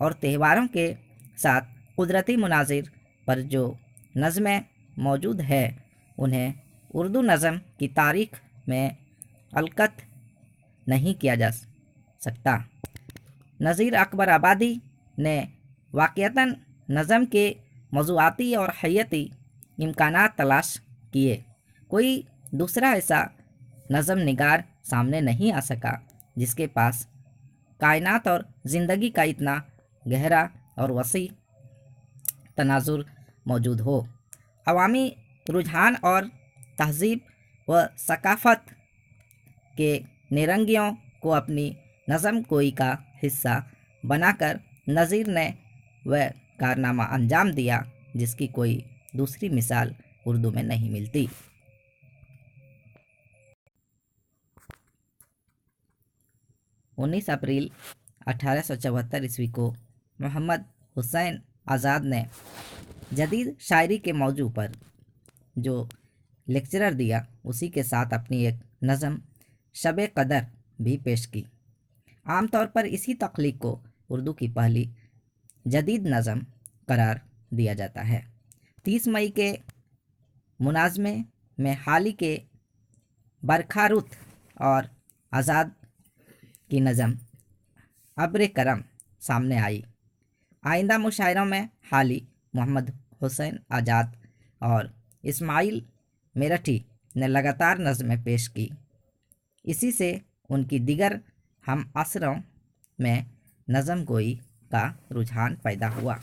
اور تہواروں کے ساتھ قدرتی مناظر پر جو نظمیں موجود ہے انہیں اردو نظم کی تاریخ میں القط نہیں کیا جا سکتا۔ نذیر اکبر آبادی نے واقعتاً نظم کے موضوعاتی اور حیاتی امکانات تلاش کیے۔ کوئی دوسرا ایسا نظم نگار سامنے نہیں آ سکا جس کے پاس کائنات اور زندگی کا اتنا گہرا اور وسیع تناظر موجود ہو۔ عوامی رجحان اور تہذیب و ثقافت کے نیرنگیوں کو اپنی نظم گوئی کا حصہ بنا کر نذیر نے وہ کارنامہ انجام دیا جس کی کوئی دوسری مثال اردو میں نہیں ملتی۔ 19 اپریل 1874 عیسوی کو محمد حسین آزاد نے جدید شاعری کے موضوع پر جو لیکچرر دیا اسی کے ساتھ اپنی ایک نظم شب قدر بھی پیش کی۔ عام طور پر اسی تخلیق کو اردو کی پہلی جدید نظم قرار دیا جاتا ہے۔ 30 مئی کے مناظمے میں حالی کے برکھا رت اور آزاد کی نظم ابر کرم سامنے آئی۔ آئندہ مشاعروں میں حالی، محمد حسین آزاد اور اسماعیل میرٹھی نے لگاتار نظمیں پیش کی۔ اسی سے ان کی دیگر ہم عصروں میں نظم گوئی کا رجحان پیدا ہوا۔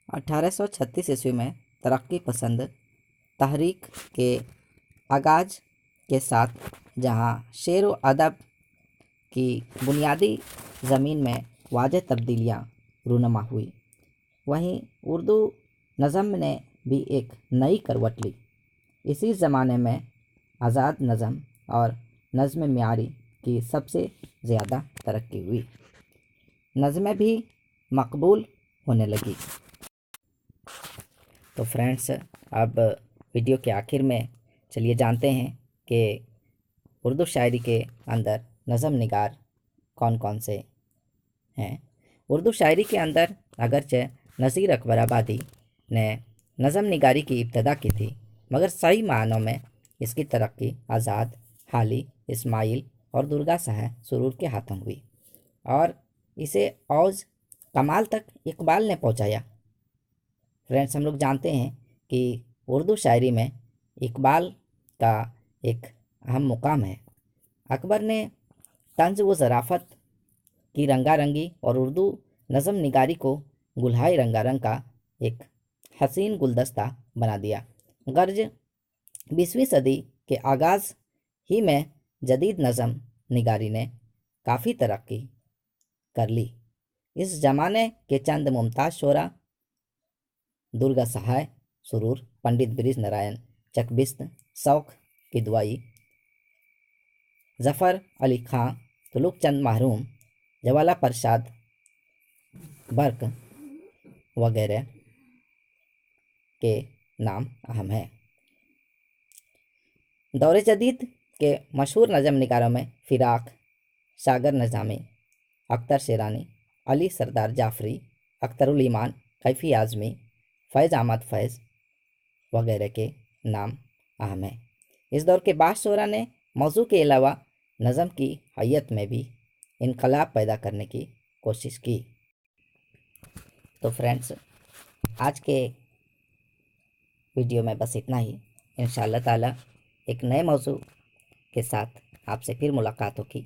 1836 عیسوی میں ترقی پسند تحریک کے آغاز کے ساتھ جہاں شعر و ادب کی بنیادی زمین میں واضح تبدیلیاں رونما ہوئی، وہیں اردو نظم نے بھی ایک نئی کروٹ لی۔ اسی زمانے میں آزاد نظم اور نظم معیاری کی سب سے زیادہ ترقی ہوئی، نظمیں بھی مقبول ہونے لگی۔ تو فرینڈس، اب ویڈیو کے آخر میں چلیے جانتے ہیں کہ اردو شاعری کے اندر نظم نگار کون کون سے ہیں۔ اردو شاعری کے اندر اگرچہ نذیر اکبر آبادی نے نظم نگاری کی ابتدا کی تھی، مگر صحیح معنوں میں اس کی ترقی آزاد، حالی، اسماعیل اور درگا شاہ سرور کے ہاتھوں ہوئی، اور اسے اوج کمال تک اقبال نے پہنچایا۔ فرینڈس، ہم لوگ جانتے ہیں کہ اردو شاعری میں اقبال کا ایک اہم مقام ہے۔ اکبر نے طنز و ظرافت کی رنگا رنگی اور اردو نظم نگاری کو گلہائے رنگا رنگ کا ایک حسین گلدستہ بنا دیا۔ غرض 20ویں صدی کے آغاز ہی میں جدید نظم نگاری نے کافی ترقی کر لی۔ اس زمانے کے چند ممتاز شعراء درگا سہائے سرور، پنڈت برج نارائن چکبست، شوق کدوائی، ظفر علی خاں، تلوک چند محروم، جوالا پرساد برق وغیرہ کے نام اہم ہیں۔ دور جدید کے مشہور نظم نگاروں میں فراق، ساگر نظامی، اختر شیرانی، علی سردار جعفری، اختر الایمان، کیفی اعظمی، فیض احمد فیض وغیرہ کے نام اہم ہیں۔ اس دور کے بعض شعراء نے موضوع کے علاوہ نظم کی حیت میں بھی انقلاب پیدا کرنے کی کوشش کی۔ تو فرینڈس، آج کے ویڈیو میں بس اتنا ہی۔ انشاءاللہ تعالی ایک نئے موضوع کے ساتھ آپ سے پھر ملاقات ہوگی۔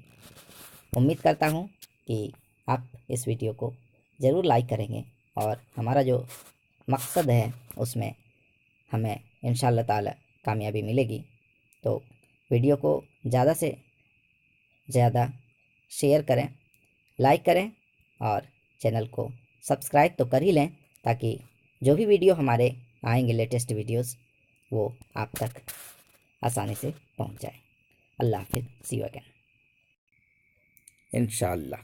امید کرتا ہوں کہ آپ اس ویڈیو کو ضرور لائک کریں گے، اور ہمارا جو مقصد ہے اس میں ہمیں انشاءاللہ تعالی کامیابی ملے گی۔ تو ویڈیو کو زیادہ سے زیادہ شیئر کریں، لائک کریں، اور چینل کو سبسکرائب تو کر ہی لیں تاکہ جو بھی ویڈیو ہمارے آئیں گے لیٹسٹ ویڈیوز وہ آپ تک آسانی سے پہنچ جائے۔ اللہ حافظ، سی یو اگین انشاءاللہ۔